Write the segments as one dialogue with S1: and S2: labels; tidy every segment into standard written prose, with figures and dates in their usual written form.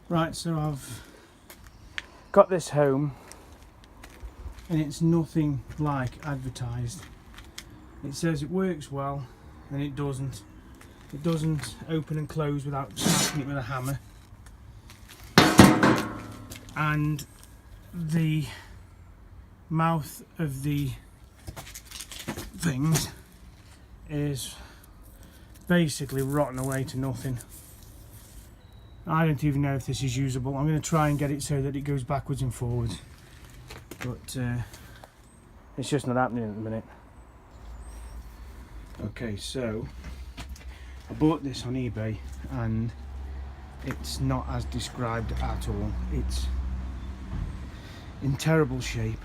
S1: Right, so I've got this home and it's nothing like advertised. It says it works well and it doesn't. It doesn't open and close without smashing it with a hammer. And the mouth of the things is basically rotten away to nothing. I don't even know if this is usable. I'm going to try and get it so that it goes backwards and forwards, but it's just not happening at the minute. Okay, so I bought this on eBay and it's not as described at all. It's in terrible shape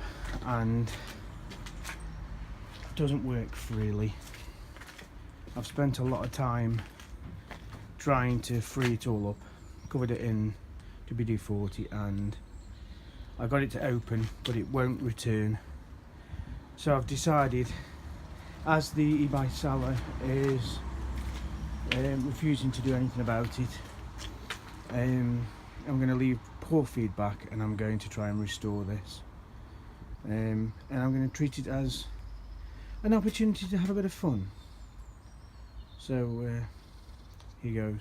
S1: and doesn't work freely. I've spent a lot of time trying to free it all up, covered it in WD-40 and I got it to open but it won't return. So I've decided, as the eBay seller is refusing to do anything about it, I'm going to leave poor feedback and I'm going to try and restore this, and I'm going to treat it as an opportunity to have a bit of fun. So here goes.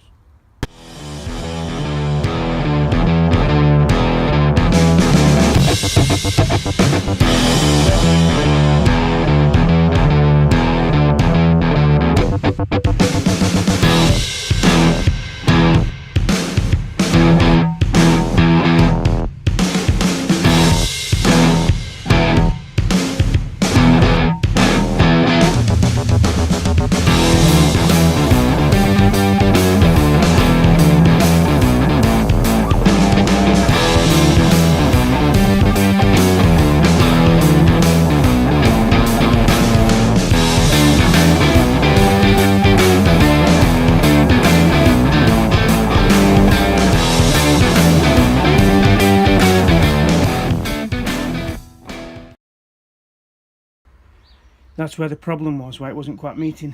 S1: That's where the problem was, why it wasn't quite meeting.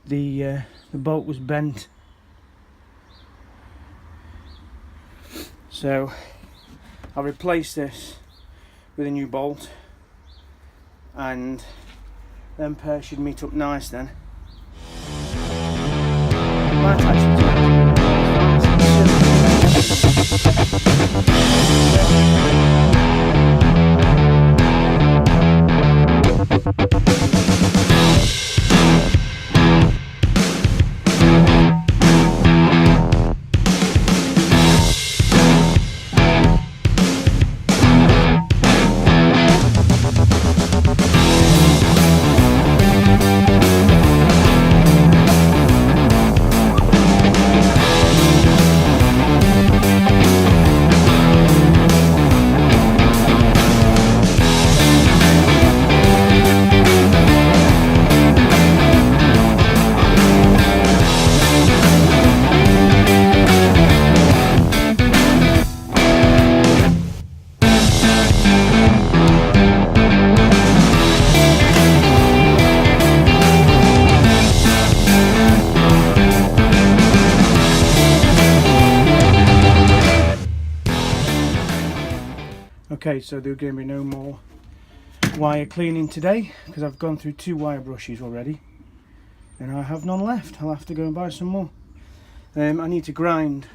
S1: The bolt was bent. So I replaced this with a new bolt and them pair should meet up nice then. Might actually Okay, so there's going to be no more wire cleaning today because I've gone through 2 wire brushes already and I have none left. I'll have to go and buy some more. I need to grind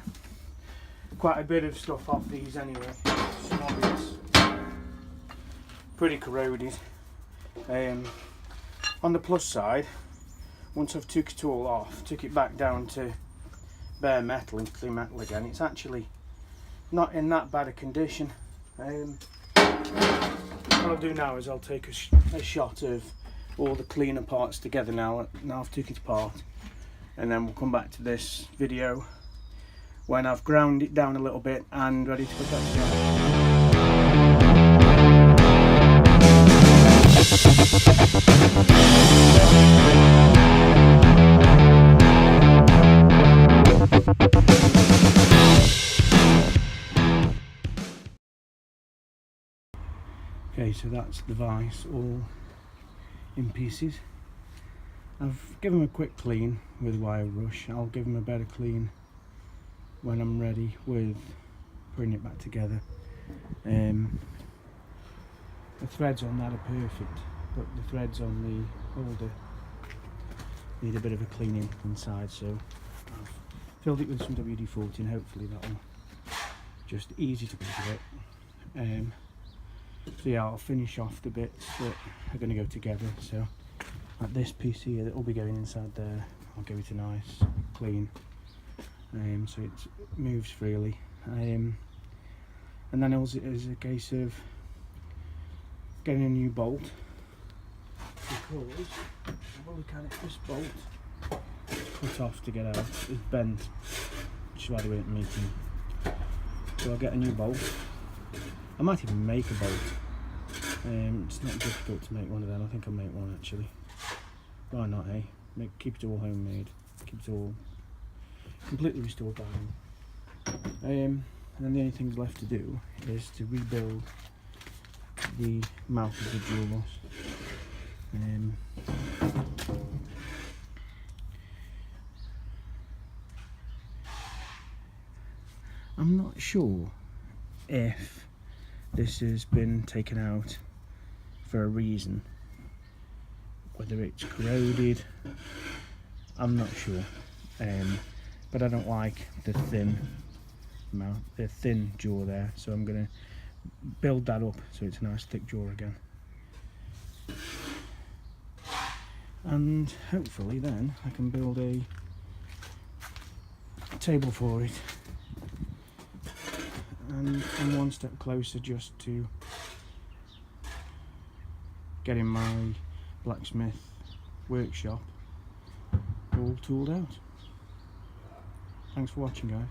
S1: quite a bit of stuff off these anyway. Some of it's pretty corroded. On the plus side, once I've took it all off, took it back down to bare metal and clean metal again, it's actually not in that bad a condition. What I'll do now is I'll take a shot of all the cleaner parts together now I've took it apart, and then we'll come back to this video when I've ground it down a little bit and ready to put that Okay, so that's the vise all in pieces. I've given them a quick clean with wire brush. I'll give them a better clean when I'm ready with putting it back together. The threads on that are perfect, but the threads on the holder need a bit of a cleaning inside, so I've filled it with some WD-40 and hopefully that'll just easy to put it. So yeah, I'll finish off the bits that are going to go together. So like this piece here that will be going inside there, I'll give it a nice clean, so it moves freely. And then it is a case of getting a new bolt, because have a look at it, this bolt cut off to get out, it's bent, which is why they weren't making. So I'll get a new bolt. I might even make a bolt. It's not difficult to make one of them. I think I'll make one actually. Why not, eh? Keep it all homemade. Keep it all completely restored by me. And then the only things left to do is to rebuild the mouth of the jewels. I'm not sure if this has been taken out for a reason, whether it's corroded, I'm not sure, but I don't like the thin mouth, the thin jaw there, so I'm going to build that up so it's a nice thick jaw again, and hopefully then I can build a table for it, and I'm one step closer just to getting my blacksmith workshop all tooled out. Thanks for watching, guys.